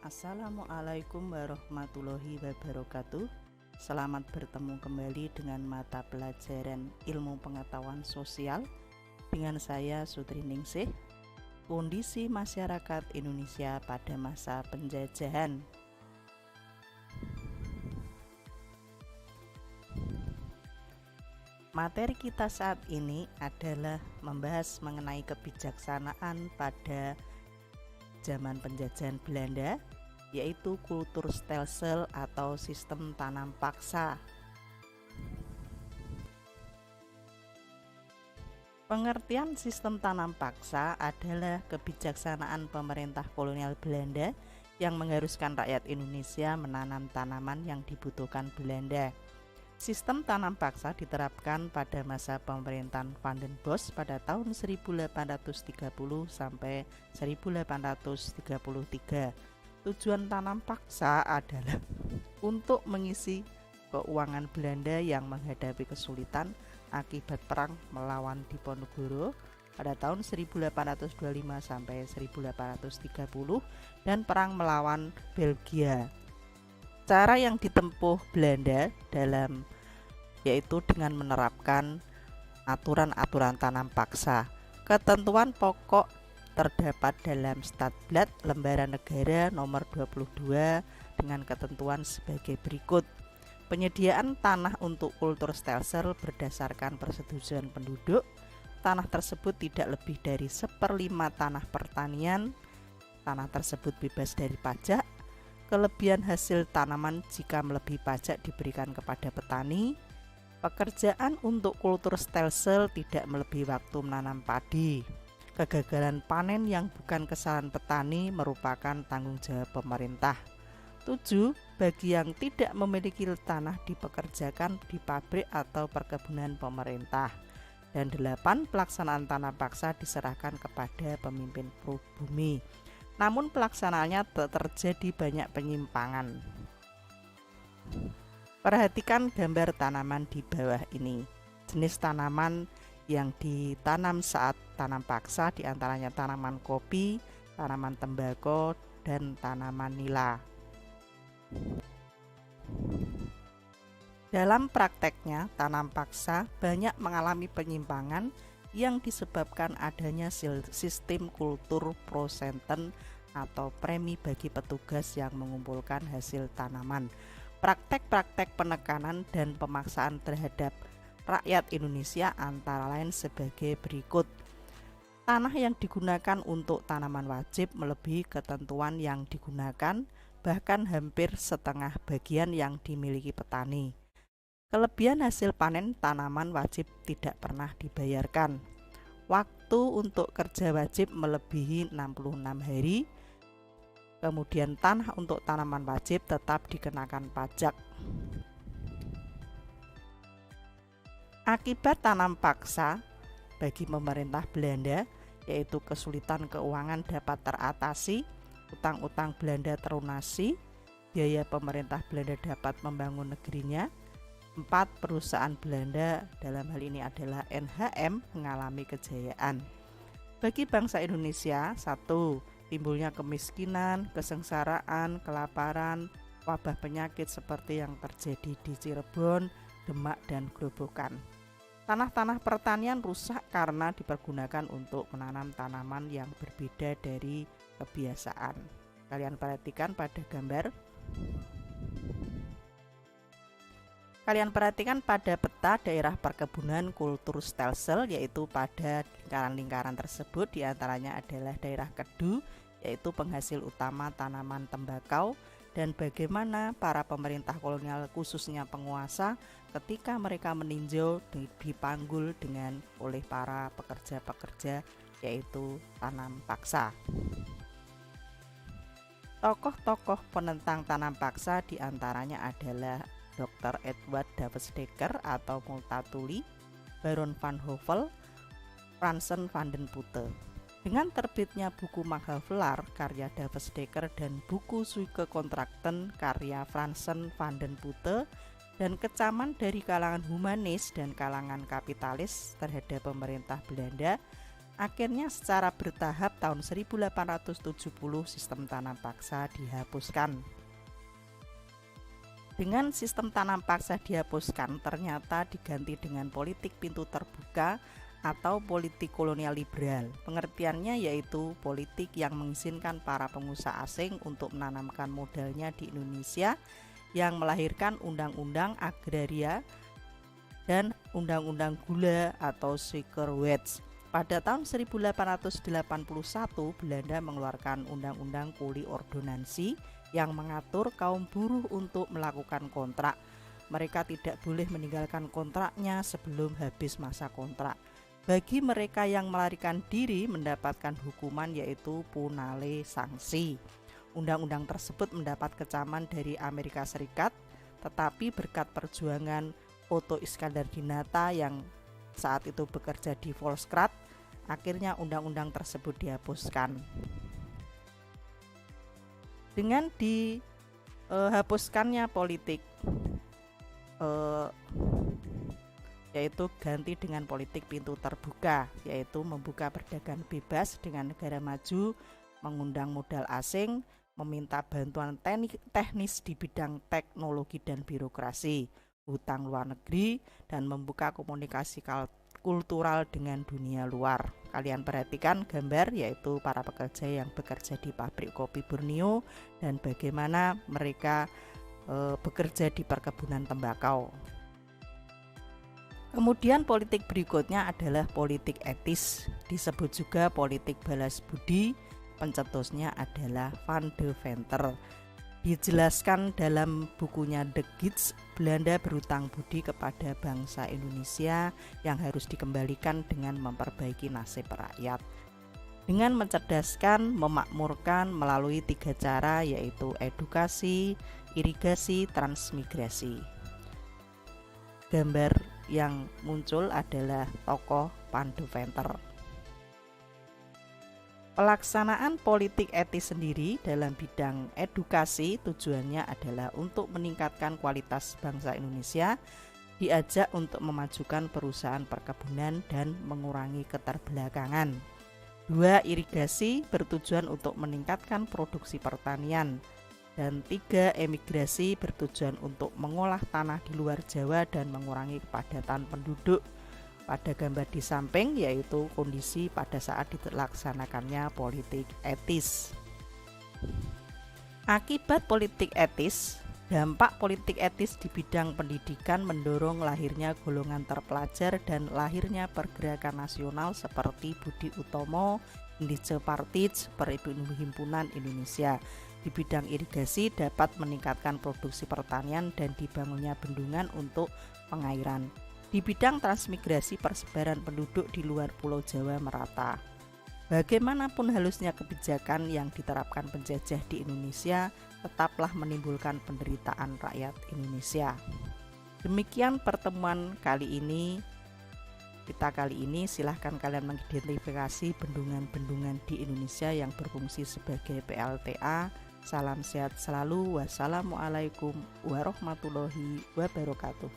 Assalamualaikum warahmatullahi wabarakatuh. Selamat bertemu kembali dengan mata pelajaran ilmu pengetahuan sosial dengan saya Sutri Ningsih. Kondisi masyarakat Indonesia pada masa penjajahan. Materi kita saat ini adalah membahas mengenai kebijaksanaan pada zaman penjajahan Belanda, yaitu kultur stelsel atau sistem tanam paksa. Pengertian sistem tanam paksa adalah kebijaksanaan pemerintah kolonial Belanda yang mengharuskan rakyat Indonesia menanam tanaman yang dibutuhkan Belanda. Sistem tanam paksa diterapkan pada masa pemerintahan Van den Bosch pada tahun 1830 sampai 1833. Tujuan tanam paksa adalah untuk mengisi keuangan Belanda yang menghadapi kesulitan akibat perang melawan Diponegoro pada tahun 1825 sampai 1830 dan perang melawan Belgia. Cara yang ditempuh Belanda yaitu dengan menerapkan aturan-aturan tanam paksa. Ketentuan pokok terdapat dalam Stadblad Lembaran Negara nomor 22 dengan ketentuan sebagai berikut. Penyediaan tanah untuk kultur stelsel berdasarkan persetujuan penduduk. Tanah tersebut tidak lebih dari 1/5 tanah pertanian. Tanah tersebut bebas dari pajak. Kelebihan hasil tanaman jika melebihi pajak diberikan kepada petani. Pekerjaan untuk kultur stelsel tidak melebihi waktu menanam padi. Kegagalan panen yang bukan kesalahan petani merupakan tanggung jawab pemerintah. 7. Bagi yang tidak memiliki tanah dipekerjakan di pabrik atau perkebunan pemerintah. Dan 8. Pelaksanaan tanam paksa diserahkan kepada pemimpin pribumi. Namun pelaksanaannya terjadi banyak penyimpangan. Perhatikan gambar tanaman di bawah ini. Jenis tanaman yang ditanam saat tanam paksa diantaranya tanaman kopi, tanaman tembakau, dan tanaman nila. Dalam prakteknya, tanam paksa banyak mengalami penyimpangan yang disebabkan adanya sistem kultur prosenten atau premi bagi petugas yang mengumpulkan hasil tanaman. Praktek-praktek penekanan dan pemaksaan terhadap rakyat Indonesia antara lain sebagai berikut. Tanah yang digunakan untuk tanaman wajib melebihi ketentuan yang digunakan, bahkan hampir setengah bagian yang dimiliki petani. Kelebihan hasil panen tanaman wajib tidak pernah dibayarkan. Waktu untuk kerja wajib melebihi 66 hari. Kemudian tanah untuk tanaman wajib tetap dikenakan pajak. Akibat tanam paksa bagi pemerintah Belanda, yaitu kesulitan keuangan dapat teratasi, utang-utang Belanda terlunasi, biaya pemerintah Belanda dapat membangun negerinya. 4. Perusahaan Belanda, dalam hal ini adalah NHM, mengalami kejayaan. Bagi bangsa Indonesia, 1. Timbulnya kemiskinan, kesengsaraan, kelaparan, wabah penyakit seperti yang terjadi di Cirebon, Demak, dan Grobogan. Tanah-tanah pertanian rusak karena dipergunakan untuk menanam tanaman yang berbeda dari kebiasaan. Kalian perhatikan pada gambar. Kalian perhatikan pada peta daerah perkebunan kultur stelsel, yaitu pada lingkaran-lingkaran tersebut diantaranya adalah daerah Kedu, yaitu penghasil utama tanaman tembakau, dan bagaimana para pemerintah kolonial khususnya penguasa ketika mereka meninjau dipanggul oleh para pekerja-pekerja, yaitu tanam paksa. Tokoh-tokoh penentang tanam paksa diantaranya adalah Dr. Edward Davesdecker atau Multatuli, Baron van Hövell, Fransen van den Putte. Dengan terbitnya buku Maghavelar karya Davesdecker dan buku Suike Kontrakten karya Fransen van den Putte dan kecaman dari kalangan humanis dan kalangan kapitalis terhadap pemerintah Belanda, Akhirnya secara bertahap tahun 1870 sistem tanam paksa dihapuskan. Dengan sistem tanam paksa dihapuskan, ternyata diganti dengan politik pintu terbuka atau politik kolonial liberal. Pengertiannya yaitu politik yang mengizinkan para pengusaha asing untuk menanamkan modalnya di Indonesia, yang melahirkan undang-undang agraria dan undang-undang gula atau Suikerwet. Pada tahun 1881, Belanda mengeluarkan Undang-Undang Kuli Ordonansi yang mengatur kaum buruh untuk melakukan kontrak. Mereka tidak boleh meninggalkan kontraknya sebelum habis masa kontrak. Bagi mereka yang melarikan diri mendapatkan hukuman yaitu punale sanksi. Undang-undang tersebut mendapat kecaman dari Amerika Serikat, tetapi berkat perjuangan Otto Iskandar-Dinata yang saat itu bekerja di Volkskrant, akhirnya undang-undang tersebut dihapuskan. Dengan dihapuskannya politik yaitu ganti dengan politik pintu terbuka, yaitu membuka perdagangan bebas dengan negara maju, mengundang modal asing, meminta bantuan teknis di bidang teknologi dan birokrasi, hutang luar negeri, dan membuka komunikasi kultural dengan dunia luar. Kalian perhatikan gambar yaitu para pekerja yang bekerja di pabrik kopi Borneo dan bagaimana mereka bekerja di perkebunan tembakau. Kemudian politik berikutnya adalah politik etis, disebut juga politik balas budi. Pencetusnya adalah Van de Venter. Dijelaskan dalam bukunya The Gids, Belanda berutang budi kepada bangsa Indonesia yang harus dikembalikan dengan memperbaiki nasib rakyat. Dengan mencerdaskan, memakmurkan melalui 3 cara, yaitu edukasi, irigasi, transmigrasi. Gambar yang muncul adalah tokoh Van de Venter. Pelaksanaan politik etis sendiri dalam bidang edukasi tujuannya adalah untuk meningkatkan kualitas bangsa Indonesia, diajak untuk memajukan perusahaan perkebunan dan mengurangi keterbelakangan. 2. Irigasi bertujuan untuk meningkatkan produksi pertanian. Dan 3. Emigrasi bertujuan untuk mengolah tanah di luar Jawa dan mengurangi kepadatan penduduk. Pada gambar di samping yaitu kondisi pada saat dilaksanakannya politik etis. Akibat politik etis, dampak politik etis di bidang pendidikan mendorong lahirnya golongan terpelajar dan lahirnya pergerakan nasional seperti Budi Utomo, Indische Partij, Perhimpunan Indonesia. Di bidang irigasi dapat meningkatkan produksi pertanian dan dibangunnya bendungan untuk pengairan. Di bidang transmigrasi, persebaran penduduk di luar Pulau Jawa merata. Bagaimanapun halusnya kebijakan yang diterapkan penjajah di Indonesia, tetaplah menimbulkan penderitaan rakyat Indonesia. Demikian pertemuan kali ini. Silahkan kalian mengidentifikasi bendungan-bendungan di Indonesia yang berfungsi sebagai PLTA. Salam sehat selalu. Wassalamualaikum warahmatullahi wabarakatuh.